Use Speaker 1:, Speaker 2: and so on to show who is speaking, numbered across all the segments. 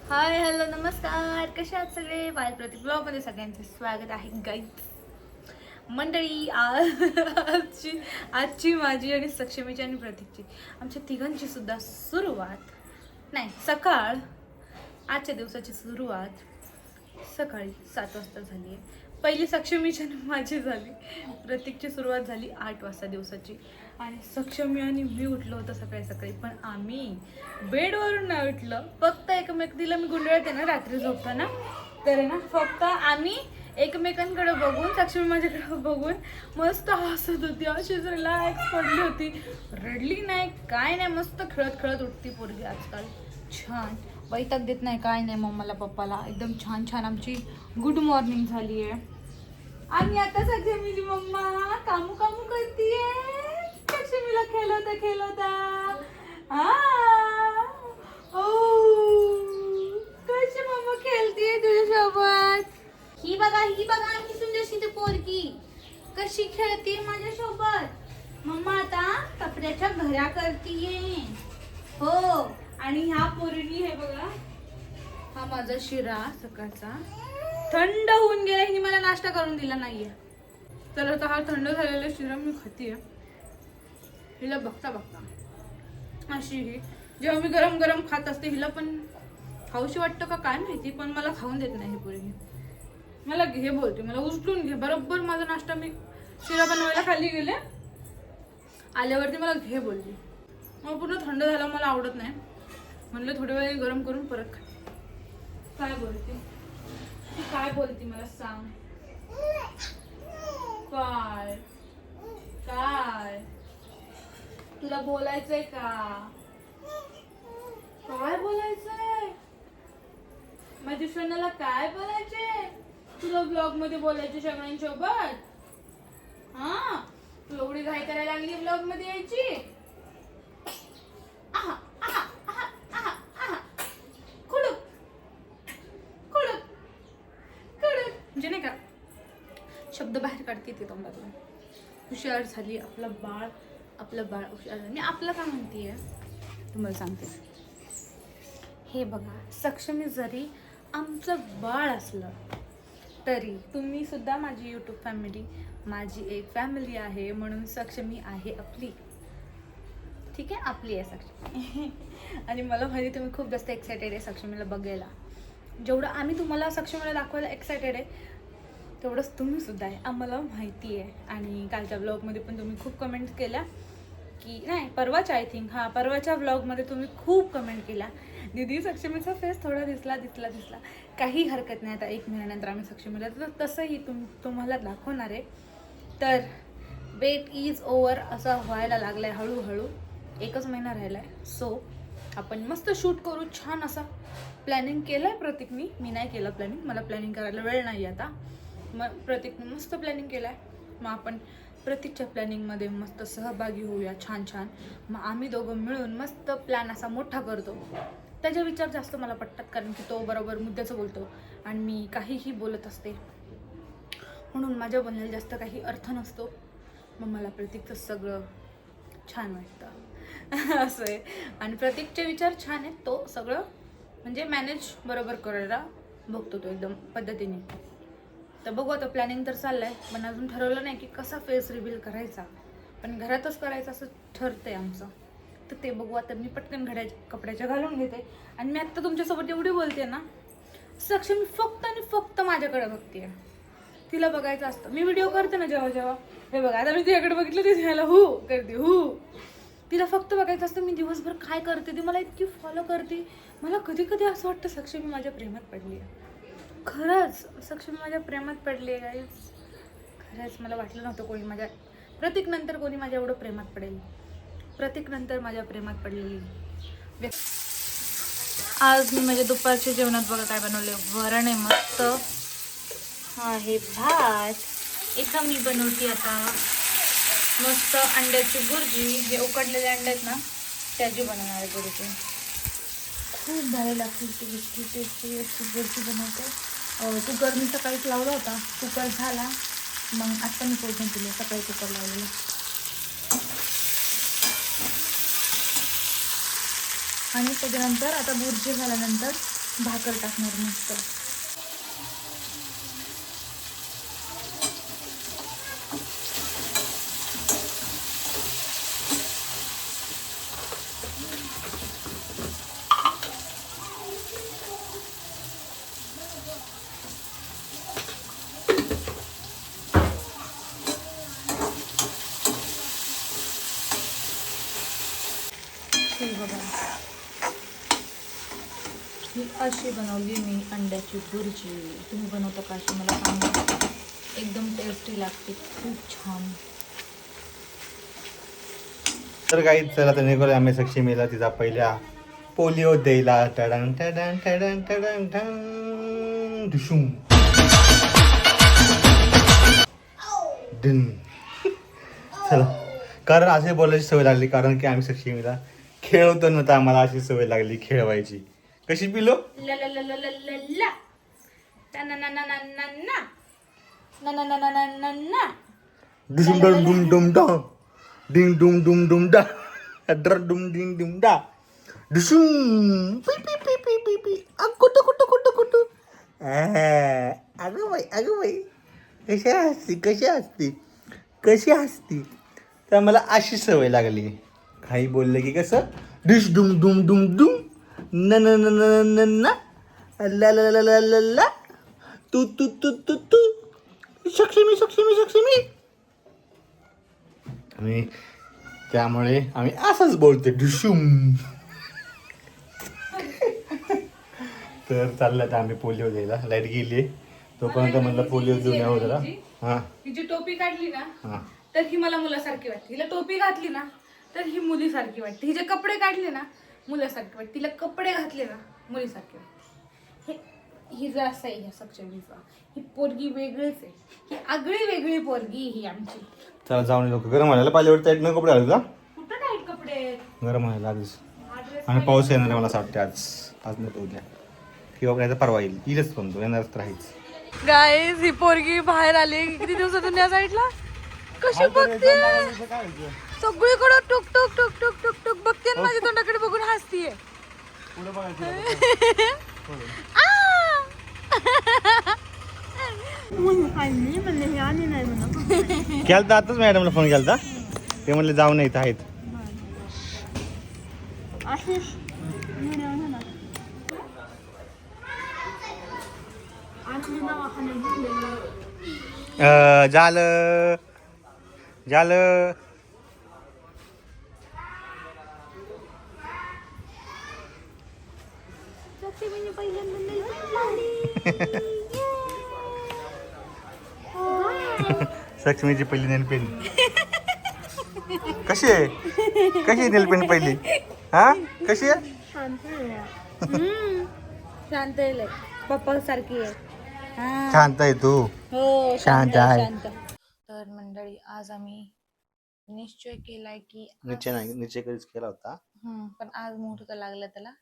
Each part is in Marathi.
Speaker 1: हाय हॅलो नमस्कार, कशा आहात सगळे? प्रतीक ब्लॉगमध्ये सगळ्यांचे स्वागत आहे. गाईज मंडळी, आजची माझी आणि सक्षमीची आणि प्रतीकची, आमच्या तिघांची सुद्धा सुरुवात नाही, सकाळ आजच्या दिवसाची सुरुवात सकाळी 7 वाजता झाली आहे. पहिली सक्षमीची आणि माझी झाली. प्रतीकची सुरुवात झाली 8 वाजता दिवसाची. आणि सक्षमी आणि मी उठलो होतो सकाळी सकाळी, पण आम्ही बेडवरून नाही उठलं. फक्त एकमेकीला मी गुंडाळते ना रात्री झोपताना, तर ना फक्त आम्ही एकमेकांकडे बघून, सक्षमी माझ्याकडे बघून मस्त हसत होती, अशीच रिलॅक्स पडली होती. रडली नाही, काय नाही, मस्त खेळत खेळत उठती पोरगी आजकाल. छान वैताग देत नाही, काय नाही. मम्माला पप्पाला एकदम छान छान आमची गुड मॉर्निंग झाली आहे. आणि आता सक्षमीची मम्मा कामू कामू करतीये. सक्षमीला खेळवता कशी मम्मा खेळतीये तुझ्यासोबत. ही बघा आमची सुंदरशी ती पोरगी कशी खेळते माझ्यासोबत. मम्मा आता कपड्याच्या घड्या करतीये. हो, आणि ह्या पोरगी हे बघा, हा माझा शिरा सकाळचा थंड होऊन गेला. हिने मला नाश्ता करून दिला नाहीये, तर आता हा थंड झालेला शिरा मी खातीये. हिला बघता बघता अशी ही जेव्हा मी गरम गरम खात असते, हिला पण खाऊशी वाटतं का काय माहिती, पण मला खाऊन देत नाही ही पोरगी. मला घे बोलते, मला उचलून घे. बरोबर माझा नाश्ता मी शिरा बनवायला खाली गेले, आल्यावरती मला घे बोलली. मग पूर्ण थंड झाला, मला आवडत नाही. म्हणलं थोड्या वेळ गरम करून परत खा. काय बोलते ती, काय बोलते मला सांग. काय काय तुला बोलायचंय का? काय बोलायचंय माझ्या सोनाला? काय बोलायचंय तुला? ब्लॉग मध्ये बोलायचे सगळ्यांसोबत? हा, तू एवढी घाई करायला लागली ब्लॉग मध्ये यायची. म्हणजे नाही का शब्द बाहेर काढते ते तोंडातून. हुशार झाली आपलं बाळ हुशार झाली. मी आपलं का म्हणतीये तुम्हाला सांगते. हे बघा, सक्षमी जरी आमचं बाळ असलं तरी तुम्ही सुद्धा माझी यूट्यूब फॅमिली, माझी एक फॅमिली आहे, म्हणून सक्षमी आहे आपली. ठीक आहे, आपली आहे सक्षमी. आणि मला माहिती तुम्ही खूप जास्त एक्सायटेड आहे सक्षमीला बघायला. जेवढं आम्ही तुम्हाला सक्षमीला दाखवायला एक्सायटेड आहे, तेवढंच तुम्ही सुद्धा आहे, आम्हाला माहिती आहे. आणि कालच्या ब्लॉगमध्ये पण तुम्ही खूप कमेंट केल्या की नाही, परवाच्या आय थिंक, हां परवाच्या ब्लॉगमध्ये तुम्ही खूप कमेंट केल्या, दीदी सक्षमीचा फेस थोडा दिसला. काही हरकत नाही, आता 1 महिन्यानंतर आम्ही सक्षमीला तर तसंही तुम्हाला दाखवणार आहे. तर वेट इज ओव्हर असं व्हायला लागलं आहे हळूहळू. 1च महिना राहिला आहे. सो आपण मस्त शूट करू. छान असा प्लॅनिंग केलं आहे प्रतीकनी. मी नाही केलं प्लॅनिंग, मला प्लॅनिंग करायला वेळ नाही आता. मग प्रतीकने मस्त प्लॅनिंग केलं आहे. मग आपण प्रतीकच्या प्लॅनिंगमध्ये मस्त सहभागी होऊया. छान. मग आम्ही दोघं मिळून मस्त प्लॅन असा मोठा करतो. त्याचे विचार जास्त मला पटतात, कारण की तो बरोबर मुद्द्याचं बोलतो आणि मी काहीही बोलत असते, म्हणून माझ्या बोलण्याला जास्त काही अर्थ नसतो. मग मला प्रतीकचं सगळं छान वाटतं. असं आहे. आणि प्रतीकचे विचार छान आहेत. तो सगळं म्हणजे मॅनेज बरोबर करायला बघतो तो एकदम पद्धतीने. तर बघू, आता प्लॅनिंग तर चाललंय, पण अजून ठरवलं नाही की कसा फेस रिव्हील करायचा. पण घरातच करायचं असं ठरतंय आमचं. तर ते बघू. आता मी पटकन कपड्याच्या घालून घेते. आणि मी आत्ता तुमच्यासोबत एवढी बोलते ना, सक्षमी फक्त आणि फक्त माझ्याकडे बघते. तिला बघायचं असतं. मी व्हिडिओ करते ना जेव्हा, हे बघा आता मी तिच्याकडे बघितलं, ते झालं हू करते. तिला फक्त बघायचं असतं मी दिवसभर काय करते. ती मला इतकी फॉलो करते. मला कधी कधी असं वाटतं सक्षमी माझ्या प्रेमात पडली आहे. खरंच सक्षमी माझ्या प्रेमात पडली आहे गाईज. खरंच मला वाटलं नव्हतं कोणी माझ्या प्रतीक नंतर कोणी माझ्या एवढं प्रेमात पडेल. प्रतीक नंतर माझ्या प्रेमात पडलेली. आज मी माझ्या दुपारच्या जेवणात बघा काय बनवले. वरण आहे मस्त, आहे भात. इथं मी बनवते आता मस्त अंड्याची बुर्जी. हे उकडलेले अंडे आहेत ना, त्याची बनवणार आहे बुर्जी. खूप भारी लागते ती टेस्टी अशी बुर्जी बनवते. कुकर मी सकाळीच लावला होता, कुकर झाला. मग आत्ता मी फोडणी दिली, सकाळी कुकर लावलेला. आणि त्याच्यानंतर आता बुर्जी झाल्यानंतर भाकर टाकणार मस्त. हे बघा, ही अशी बनवली मी अंड्याची भुर्जी. तुम्ही बनवता का अशी मला सांगा. एकदम टेस्टी लागते, खूप छान.
Speaker 2: तर काही चला तर निघालो आम्ही सक्षमीला तिचा पहिल्या पोलिओ द्यायला. टडन टडन टडन टडन टन डुशुम डिन. चला, कारण असे बोलायची सवय लागली, कारण की आम्ही सक्षमीला खेळवतो ना, तर आम्हाला अशी सवय लागली खेळवायची. कशी पिलो
Speaker 1: ला ला ला ला ला ला ला. ना ना ना ना ना ना ना. ना ना ना ना ना ना ना.
Speaker 2: डुशुम डम डुम डुम डा डिंग डुम डुम डुम डा ड्र डुम डिंग डुम डा डुशुम पी पी पी पी पी पी कुटू कुटू कुटू कुटू. अगं बाई कशी असती. तर मला अशी सवय लागली. काही बोललं की कसं डिश डुम डुम डुम डुम न न न न न न ला ला ला ला ला ला तू तू तू तू तू सक्षमी. आणि त्यामुळे आम्ही असंच बोलतो डुशुम. तर चाललं तर आम्ही पोलिओ द्यायला. लाईट गेली तोपर्यंत म्हणलं पोलिओ देऊन यावं जरा. हां,
Speaker 1: हिची टोपी काढली ना
Speaker 2: हां,
Speaker 1: तर ही मला मुलासारखी वाटते. हिला टोपी घातली ना तर ही मुलीसारखी वाटते. हिचे कपडे काढले ना मुलासारखी वाटते. तिला कपडे घातले ना मुलीसारखी वाटते. हे हिचं असं आहे ह्या सक्षमीचा. ही पोरगी वेगळीच आहे. ही आगळी वेगळी पोरगी ही आमची.
Speaker 2: चला जाऊन लोक गरम व्हायला पाहिजे टाईट न कपडे आले का
Speaker 1: कुठं टाईट कपडे.
Speaker 2: गरम व्हायला आधीच. आणि पाऊस येणार आहे मला असं वाटते आज नाही तर उद्या किंवा काय तर परवा येईलच पण तो येणारच तर राहीच.
Speaker 1: गाईज ही पोरगी बाहेर आली किती दिवसातून या साईडला. कशी बघते सगळीकडे टुक टुक टुक टुक टुक टुक बघते आणि माझ्या तोंडाकडे बघून हसतीये.
Speaker 2: केलता आताच मॅडमला फोन केलता. ते म्हणले जाऊन येत आहेत. झालं सक्षमीची पहिली नेल पेन. कशी आहे नेल पेन पहिली. हा कशी आहे.
Speaker 1: शांत आहे पप्पा सारखी आहे.
Speaker 2: शांत आहे तू.
Speaker 1: हो
Speaker 2: शांत आहे.
Speaker 1: तर मंडळी आज आम्ही निश्चय केलाय की
Speaker 2: निश्चय कधीच केला होता.
Speaker 1: पण आज मुहूर्त लागला त्याला.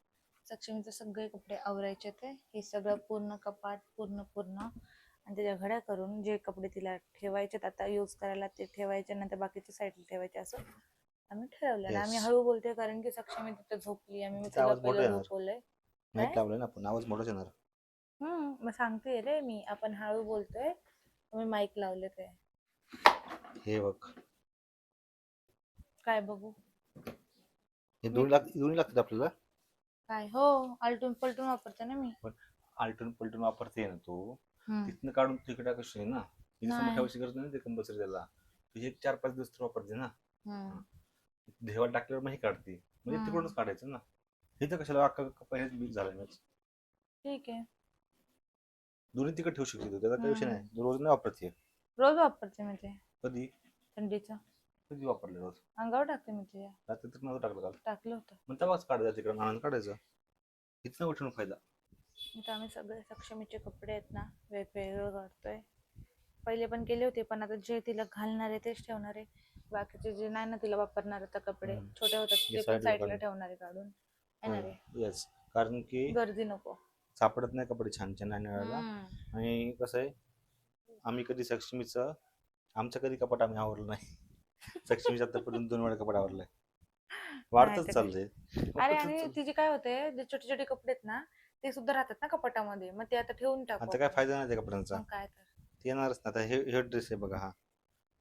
Speaker 1: सक्षमीचे सगळे कपडे आवरायचे ते. हे सगळं पूर्ण कपाट पूर्ण आणि त्याच्या घड्या करून जे कपडे तिला ठेवायचे आता यूज करायला ते ठेवायचे, नंतर बाकीचे साईडला ठेवायचे. असं आम्ही ठरवलेलं. आम्ही हळू बोलतोय कारण की सक्षमी तिथे झोपली. आम्ही तिला पहिलं झोपवलंय.
Speaker 2: माईक लावलंय ना आपण, आवाज मोठाच येणार.
Speaker 1: मग सांगते रे मी, आपण हळू बोलतोय, तुम्ही माईक लावले ते.
Speaker 2: हे बघ
Speaker 1: काय बघू.
Speaker 2: हे दोन्ही लागतात आपल्याला.
Speaker 1: काय हो आलटून पलटून वापरते ना मी.
Speaker 2: आलटून पलटून वापरते ना तू. तिथनं काढून तिकडे कशी आहे ना. ठेवायची गरज नाही ते कंपल्सरी त्याला. तुझे 4-5 दिवस तर वापरते ना. देवाला टाकल्यावर मग हे काढते म्हणजे तिकडूनच काढायचं ना. इथं कशाला पहिलेच बीक झालं.
Speaker 1: ठीक आहे
Speaker 2: दोन्ही तिकडे ठेवू शकते तू, त्याचा काही विषय नाही. रोज नाही वापरते.
Speaker 1: रोज वापरते मी ते.
Speaker 2: कधी
Speaker 1: थंडीचं
Speaker 2: कधी वापरले रोज.
Speaker 1: अंगावर टाकते मी तुझ्या.
Speaker 2: रात्री तर नव्हतं टाकलं काल.
Speaker 1: टाकलं होतं
Speaker 2: मग तेव्हाच काढायचं तिकडे आनंद काढायचं. इथनं उठून फायदा.
Speaker 1: इथं आम्ही सगळे सक्षमीचे कपडे आहेत ना वेगवेगळे काढतोय. पहिले पण केले होते पण आता जे तिला घालणार आहे तेच ठेवणार आहे. बाकीचे जे नाही ना तिला वापरणार आता कपडे छोटे होतात ते पण साईडला ठेवणार आहे काढून. येणार आहे
Speaker 2: यस, कारण की
Speaker 1: गर्दी नको.
Speaker 2: सापडत नाही कपडे छान छान आणण्याला. आणि कसं आहे आम्ही कधी सक्षमीचं आमचं कधी कपाट आम्ही आवरलं नाही. सक्षमीच्या आतापर्यंत 2 वेळा कपाट आवरलंय. वाढतच चाललंय.
Speaker 1: अरे आणि तिचे काय होते जे छोटे छोटे कपडे आहेत ना ते सुद्धा राहतात ना कपाटामध्ये, मग ते आता ठेवून टाकू
Speaker 2: आता काय
Speaker 1: आपण.
Speaker 2: फायदा नाही त्या कपड्यांचा.
Speaker 1: मग काय तर
Speaker 2: ते येणारच ना. आता हे ड्रेस आहे बघा, हा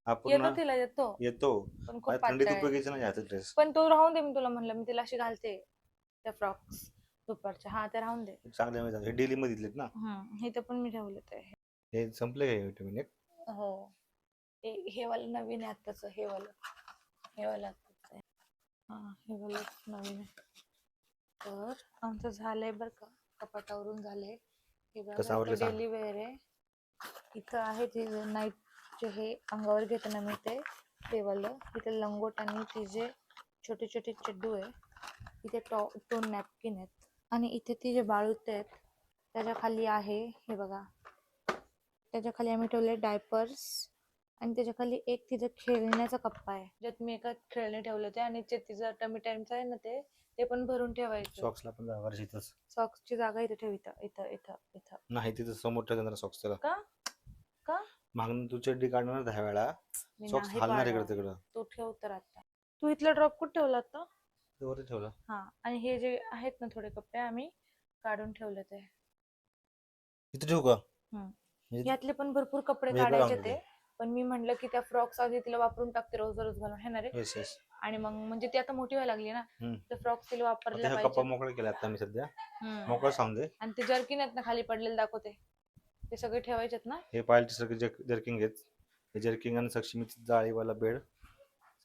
Speaker 1: येतो
Speaker 2: पूर्ण
Speaker 1: तिला येतो,
Speaker 2: येतो.
Speaker 1: पण खूप
Speaker 2: आता थंडीत
Speaker 1: पातळ आहे.
Speaker 2: उपयोगीचा नाही याचा ड्रेस.
Speaker 1: पण तो राहून दे, मी तुला म्हणलं मी तिला अशी घालते त्या फ्रॉक्स दुपारच्या. हा ते राहून दे.
Speaker 2: चांगले हे डेली मध्ये दिलेत ना.
Speaker 1: हे तर पण मी ठेवले ते.
Speaker 2: हे संपले काय विटामिन एक?
Speaker 1: हो, हे वालं नवीन आहे आत्ताच. हे वालं आत्ताच आहे. हे वालं नवीन आहे. तर आमचं झालंय बरं का, कपाटावरून झालंय. हे
Speaker 2: कसं
Speaker 1: बघा,
Speaker 2: आवडलं सांग.
Speaker 1: डेली वेअर आहे. इथं आहे ते नाईटचे हे अंगावर घेते ना मी ते वालं. इथे लंगोट आणि तिचे छोटे छोटे चड्डू आहे. इथे दोन नॅपकिन आहेत आणि इथे ती जे बाळूत आहेत त्याच्या खाली आहे हे बघा, त्याच्या खाली आम्ही ठेवले डायपर्स आणि त्याच्या खाली एक तिचं खेळण्याचा कप्पा आहे ज्यात मी एका खेळणे ठेवले होते आणि जे तिचं टमी टाइमचं आहे ना ते पण भरून ठेवायचं.
Speaker 2: सॉक्सला पण जागा इथंच.
Speaker 1: सॉक्सची जागा इथे ठेव, इथं
Speaker 2: नाही तिथं समोर ठेवणार सॉक्स त्याला.
Speaker 1: का
Speaker 2: मागून तू चड्डी काढणार 10 वेळा,
Speaker 1: मी
Speaker 2: सॉक्स
Speaker 1: नाही
Speaker 2: हलणार
Speaker 1: पाडणार.
Speaker 2: इकडे तिकडं.
Speaker 1: तू ठेव तर आता. तू इथला ड्रॉप कुठे ठेवला आता?
Speaker 2: वरती ठेवला.
Speaker 1: हा, आणि हे जे आहेत ना थोडे कपडे आम्ही काढून ठेवले ते
Speaker 2: इथं ठेवू का?
Speaker 1: यातले पण भरपूर कपडे
Speaker 2: वेगळं
Speaker 1: काढायचे
Speaker 2: राहून
Speaker 1: ते, पण मी म्हणलं की त्या फ्रॉक्स आधी तिला वापरून टाकते रोज रोज घालून, हे ना रे.
Speaker 2: Yes yes.
Speaker 1: आणि मग म्हणजे ती आता मोठी व्हायला लागली ना, तर फ्रॉक्स तिला वापरल्या
Speaker 2: कप्पा
Speaker 1: पाहिजे.
Speaker 2: मोकळे केले आता मी सध्या. मोकळं सांग दे.
Speaker 1: आणि ते जर्किन आहेत ना खाली पडलेले दाखवते, ते सगळे ठेवायचेत ना.
Speaker 2: हे पाहिजे सगळे जर्किंग आहेत. हे जर्किंग आणि सक्षमीची जाळीवाला बेड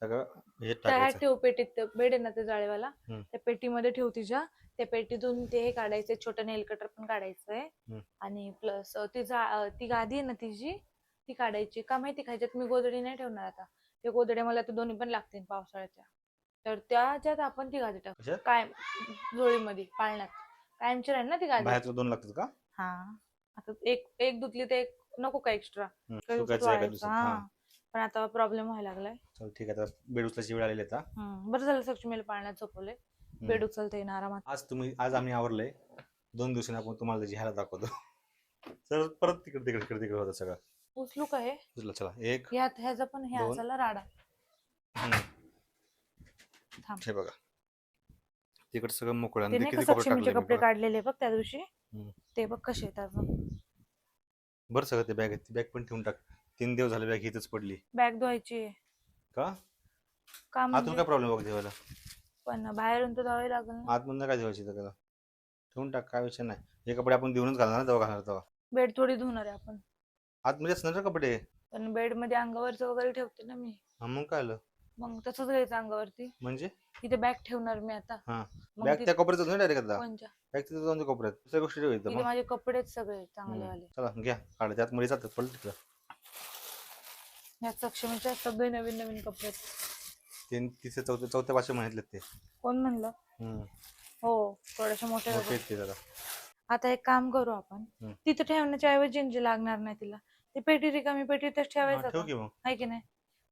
Speaker 2: सगळं हे
Speaker 1: त्या
Speaker 2: टाकायचं.
Speaker 1: ठेव पेटीत, बेड आहे ना ते जाळेवाला, त्या पेटीमध्ये ठेव तिच्या. त्या पेटीतून ते हे काढायचंय, छोटं नेल कटर पण काढायचंय. आणि प्लस ती गादी आहे ना तिची, ती काढायची. का माहिती खायच्यात मी गोधडी नाही ठेवणार आता. ते गोधड्या मला तर दोन्ही पण लागतील पावसाळ्याच्या, तर त्याच्यात आपण ती गादी टाकू काय जोळीमध्ये पाळण्यात. कायमची राहील ना ती गादी.
Speaker 2: बाहेरचं 2 लागतात का?
Speaker 1: हा, आता एक धुतली तर एक नको का एक्स्ट्रा. पण आता प्रॉब्लेम व्हायला लागलाय.
Speaker 2: चल ठीक आहे, आता बेड उचलायची वेळ आलेली आता.
Speaker 1: बरं झालं सक्षमीला पाळण्यात झोपवले, बेड उचलता येईल आरामात.
Speaker 2: आज आम्ही आवरलंय. 2 दिवसांनी आपण तुम्हाला त्याची ह्याला दाखवतो. तर परत तिकडे होतं सगळं.
Speaker 1: उचलू का हे?
Speaker 2: उचला चला. एक
Speaker 1: ह्याचा पण हे असायला राडा.
Speaker 2: हे बघा, तिकडे सगळं मोकळं.
Speaker 1: ते नाही का सक्षमीचे कपडे काढलेले बघ त्या दिवशी, ते बघ कसे आहेत अजून.
Speaker 2: बरं सगळं ते बॅग ती बॅग पण ठेवून टाक. 3 दिवस झाले बॅग इथंच पडली.
Speaker 1: बॅग धुवायची
Speaker 2: का
Speaker 1: आतून
Speaker 2: म्हणजे? काय प्रॉब्लेम बघ देवाला.
Speaker 1: पण बाहेरून तर धुवावी लागेल ना.
Speaker 2: आतमधून काय धुवायची त्याला? ठेवून टाक, काय विषय नाही. हे कपडे आपण देऊनच घालणार तेव्हा घालणार तेव्हा.
Speaker 1: बेड थोडी धुणार आहे आपण.
Speaker 2: आतमध्ये असणार ना कपडे.
Speaker 1: पण बेड मध्ये अंगावरचं वगैरे ठेवते ना मी.
Speaker 2: मग काय आलं?
Speaker 1: मग तसंच घ्यायचं अंगावरती.
Speaker 2: म्हणजे
Speaker 1: इथे बॅग ठेवणार मी आता.
Speaker 2: बॅग त्या कपड्यात जाऊन डायरेक्ट आता.
Speaker 1: कोणत्या
Speaker 2: बॅग तिथे जाऊन कपड्यात दुसऱ्या गोष्टी ठेवायचं.
Speaker 1: इथे माझे कपडेच सगळे चांगले वाले.
Speaker 2: चला घ्या काढ, त्यात मध्ये जातात पडलं तिथं.
Speaker 1: यात सक्षमीच्या सगळे नवीन नवीन कपडे.
Speaker 2: तिथे चौथ्या भाषे म्हणले ते.
Speaker 1: कोण म्हणलं? हो, थोडेसे मोठे
Speaker 2: ते जरा.
Speaker 1: आता एक काम करू आपण, तिथं ठेवण्याच्या ऐवजी लागणार नाही तिला. ती पेटी रिकामी पेटीतच ठेवायचं आहे की नाही,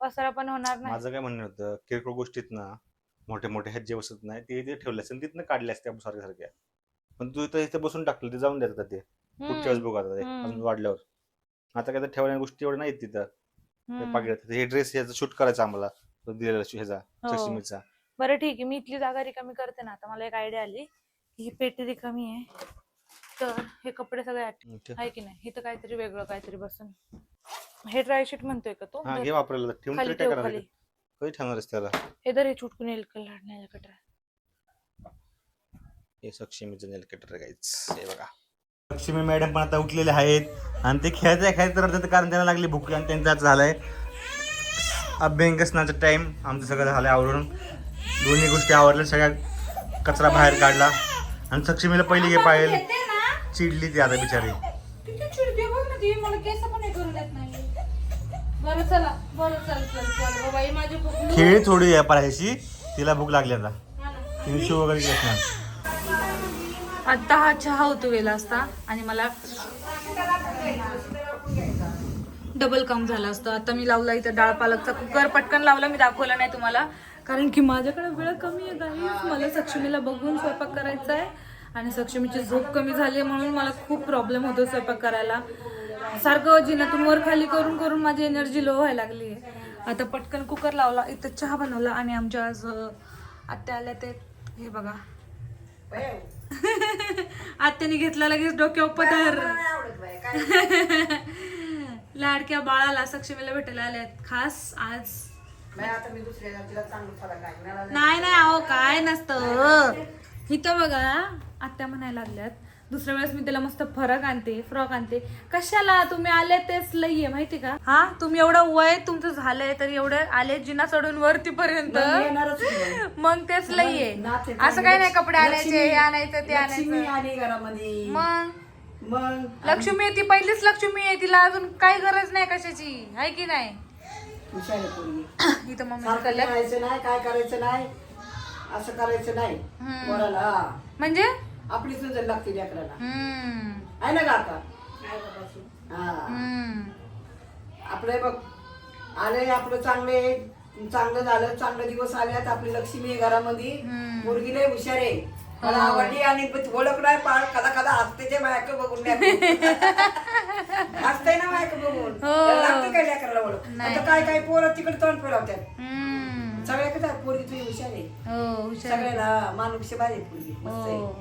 Speaker 1: पसारा पण होणार नाही.
Speaker 2: माझं काय म्हणणं होतं, किरकोळ गोष्टीत ना मोठे मोठे ह्यात जे बसत नाही ते ठेवले असते तिथनं काढले असते आपण सारख्या. पण तू इथे बसून टाकलं ते जाऊन द्यायचं ते पुढच्या वेळेस बघू. आता अजून वाढल्यावर आता काय तर ठेवल्या गोष्टी एवढ्या नाहीत तिथं. हे ड्रेस ह्याचा शूट करायचा आम्हाला दिलेला ह्याचा सक्षमीचा.
Speaker 1: बरं ठीक आहे, मी इथली जागा रिकामी करते ना. आता मला एक आयडिया आली की ही पेटी रिकामी आहे, तर हे कपडे सगळे आहे की नाही, इथं काहीतरी वेगळं काहीतरी बसून. हे ड्राय शीट म्हणतोय का तू?
Speaker 2: हे वापरायला ठेवून तरी काय करणार? कधी ठेवणारच त्याला?
Speaker 1: हे दर हे चुटकून नेल कटर.
Speaker 2: हे सक्षमीचं नेल कटर गाईच. हे बघा, लक्ष्मी मॅडम पण आता उठलेले आहेत आणि ते खेळायचं राहतात कारण त्यांना लागली भूक आणि त्यांचं झालंय अभ्यंगस्नाचं टाइम. आमचं सगळं झालंय आवरून, दोन्ही गोष्टी आवरल्या, सगळ्या कचरा बाहेर काढला. आणि सक्षमीला पहिली घे पाहिजे चिडली ती आता बिचारी. खेळ थोडी आहे पाहायची, तिला भूक लागली आता. तिने शो वगैरे घेत नाही.
Speaker 1: आता हा चहा होतो गेला असता आणि मला डबल काम झालं असतं. आता मी लावला इथं डाळ पालकचा कुकर, पटकन लावला. मी दाखवला नाही तुम्हाला कारण की माझ्याकडे वेळ कमी आहे गाईस. मला सक्षमीला बघून स्वयंपाक करायचा आहे आणि सक्षमीची झोप कमी झाली आहे म्हणून मला खूप प्रॉब्लेम होतो स्वयंपाक करायला. सारखं जिन्यातून वर खाली करून करून माझी एनर्जी लो व्हायला लागली आहे. आता पटकन कुकर लावला, इथं चहा बनवला आणि आमच्या आज आत्या आल्या ते हे बघा आत्याने घेतला लगेच डोक्यावर पदर.
Speaker 3: नाही आवडत बाई, काय
Speaker 1: लाडक्या बाळाला सक्षमीला भेटायला आल्यात खास आज.
Speaker 3: बाई, आता मी दुसऱ्या जातीला चांगलं फरक आहे.
Speaker 1: नाही नाही अहो काय नसतं इथं बघा. आत्या म्हणायला लागल्यात दुसऱ्या वेळेस मी त्याला मस्त फरक आणते, फ्रॉक आणते. कशाला तुम्ही आले तेच लई आहे माहिती का. हा तुम्ही एवढं वय तुमचं झालंय तर एवढं आले जिना चढून वरती पर्यंत,
Speaker 3: येणारच नाही.
Speaker 1: मग तेच लई आहे.
Speaker 3: नाते
Speaker 1: असं काही नाही कपडे आणायचे,
Speaker 3: लक्ष्मी-
Speaker 1: हे आणायचं, ते
Speaker 3: लक्ष्मी
Speaker 1: आणायचं.
Speaker 3: आली घरामध्ये.
Speaker 1: मग
Speaker 3: मग
Speaker 1: लक्ष्मी आहे ती पहिलीच लक्ष्मी आहे, तिला अजून काही गरज नाही कशाची, आहे की नाही.
Speaker 3: हुशार आहे पोरगी.
Speaker 1: इथं मम्मी
Speaker 3: सारखं लिहायचं नाही, काय करायचं नाही, असं करायचं नाही पोराला. हा.
Speaker 1: म्हणजे
Speaker 3: आपलीच नजर लागते लेकराला.
Speaker 1: हम्म
Speaker 3: आहे ना काका. हा.
Speaker 1: हम्म
Speaker 3: आपले बघ आले आपलं चांगलं झालं, चांगले दिवस आल्यात. आपली लक्ष्मी आहे घरामध्ये. मुलगी लय हुशार आहे, मला आवडली. आणि ओळख नाही पाळ कदा कदा हसते ते बायक बघून हसते ना बायक बघून. लागते काय लेकराला ओळख. आता काय पोरं तिकडे तोंड फिरवतात. सगळ्या कसं पोरगी तुझी हुशार आहे.
Speaker 1: हो हुशार आहे.
Speaker 3: सगळ्याला मानुष बाजे पोरगी मस्त आहे,
Speaker 1: हो.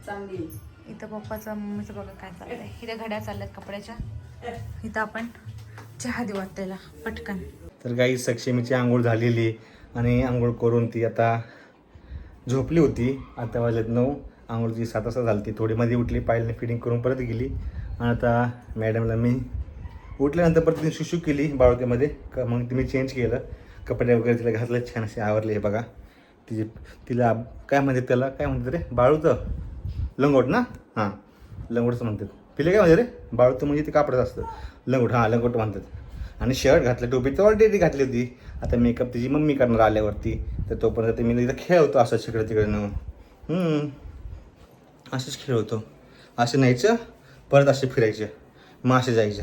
Speaker 3: चांगली.
Speaker 1: इथं पप्पाचं मम्मीचं बघा काय चाललंय. इथं घड्या चालल्यात कपड्याच्या. इथं आपण चहा देऊ वाटतेला पटकन.
Speaker 2: तर गाई सक्षमीची आंघोळ झालेली आणि आंघोळ करून ती आता झोपली होती. आता वाजलेत 9. आंघोळची 7 वाजता झाली. ती थोडी मध्ये उठली, पायलने फिटिंग करून परत गेली. आणि आता मॅडमला मी उठल्यानंतर परत तिने शुशू केली बाळोत्यामध्ये. मग ती मी चेंज केलं, कपडे वगैरे तिला घातले, छान असे आवरले. हे बघा तिला काय म्हणतात, त्याला काय म्हणतात रे, बाळूचं लंगोट ना. हां लंगोटचं म्हणतात. तिला काय म्हणतात रे, बाळूचं म्हणजे ते कापडच असतं, लंगोट. हां लंगोट म्हणतात. आणि शर्ट घातलं, टोपी तर ऑलरेडी घातली होती. आता मेकअप तिची मम्मी करणार आल्यावरती. तर तोपर्यंत ते मी इथं खेळवतो असं तिकडे तिकडे नेऊन. असंच खेळवतो. असे न्यायचं, परत असे फिरायचे, मग असे जायचं.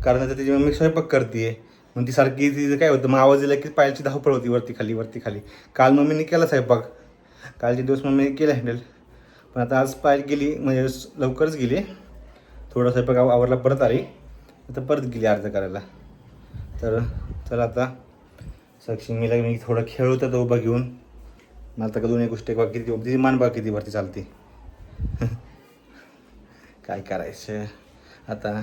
Speaker 2: कारण आता तिची मम्मी स्वयंपाक करते. मग ती सारखी तिचं काय होतं, मग आवाज दिला की पायाची धावपळ होती वरती खाली. काल मम्मीने केला स्वयंपाक, कालचे दिवस मम्मीने केला हँडल. पण आता आज पायल गेली, म्हणजे लवकरच गेली. थोडा स्वयंपाक आवरला, परत आली. आता परत गेली अर्ज करायला. तर चला आता सक्षमीला मी थोडं खेळवतो तो उभा घेऊन. मला तर का दोन्ही गोष्टी किती तिची मान बघा किती वरती चालते. काय करायचं आता.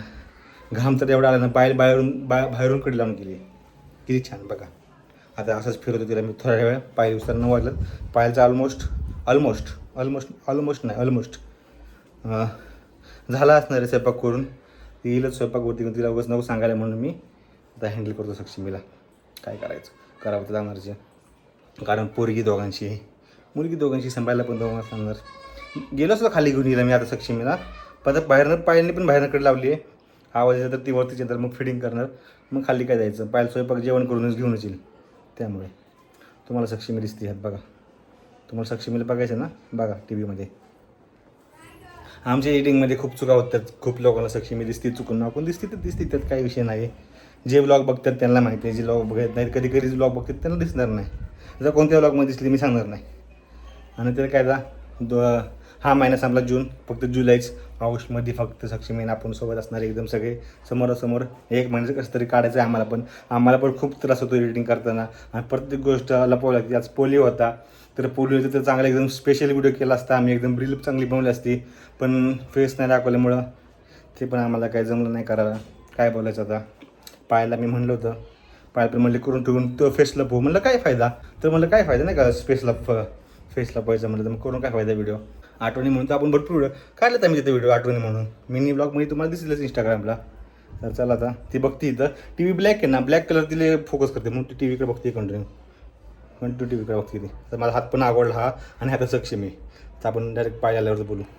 Speaker 2: घाम तर एवढा आला ना, पायल बाहेरून कडे लावून गेली. किती छान बघा. आता असंच फिरवतो तिला मी थोड्या वेळ. पायल उचलणं वाजलं. पायलचं ऑलमोस्ट झाला असणार आहे स्वयंपाक करून. ती येईलच स्वयंपाक होती, तिला उगाच नको सांगायला म्हणून मी आता हँडल करतो सक्षमीला. काय करायचं, करावं तर जाणारच आहे. कारण पोरगी दोघांची आहे, मुलगी दोघांची, सांभाळायला पण दोघांना सांगणार. गेलो असतो खाली घेऊन येईल मी आता सक्षमीला. पण आता पायलने पण बाहेरकडे लावली आहे. आवाज येईल तर ती वरतीच येणार, मग फिटिंग करणार, मग खाली काय जायचं. पायल स्वयंपाक जेवण करूनच घेऊनच येईल. त्यामुळे तुम्हाला सक्षमी दिसते आहेत बघा. तुम्हाला सक्षमीला बघायचं ना, बघा टी व्हीमध्ये. आमच्या एडिटिंगमध्ये खूप चुका होतात. खूप लोकांना सक्षमी दिसते, चुकून नाकून दिसते तर दिसते, त्यात काही विषय नाही. जे व्लॉग बघतात त्यांना माहिती आहे, जे व्लॉग बघत नाहीत, कधी कधी व्लॉग बघतात त्यांना दिसणार नाही. जर कोणत्या व्लॉगमध्ये दिसली मी सांगणार नाही. आणि त्याला काय हा महिना संपला जून, फक्त जुलैच. ऑगस्टमध्ये फक्त सक्षमीने आपण सोबत असणार एकदम सगळे समोरासमोर. 1 महिन्याचं कसं तरी काढायचं आहे आम्हाला पण खूप त्रास होतो एडिटिंग करताना. आणि प्रत्येक गोष्ट लपवावी लागते. आज पोलिओ होता, तर पोलिओचं तर चांगला एकदम स्पेशल व्हिडिओ केला असता आम्ही, एकदम रील चांगली बनवली असती. पण फेस नाही दाखवल्यामुळं ते पण आम्हाला काही जमलं नाही करायला. काय बोलायचं आता. पायाला मी म्हणलं होतं, पाय पण म्हणले करून ठेवून तो फेस लपवू. म्हणलं काय फायदा, तर म्हणलं काय फायदा नाही का फेस लपवायचं. म्हणलं तर मग करून काय फायदा व्हिडिओ. आठवणी म्हणून तर आपण भरपूर व्हिडिओ काढलं तर मी तिथे व्हिडिओ आठवणी म्हणून. मिनी ब्लॉगमध्ये तुम्हाला दिसेलच इंस्टाग्रामला. तर चला आता ती बघते इथं. टी व्ही ब्लॅक आहे ना, ब्लॅक कलर तिला फोकस करते म्हणून ती टी व्हीकडे बघते कंटिन्यू टी व्हीकडे बघते ती. तर माझा हात पण आवडला हा, आणि आता सक्षमी. तर आपण डायरेक्ट पाय आल्यावर बोलू.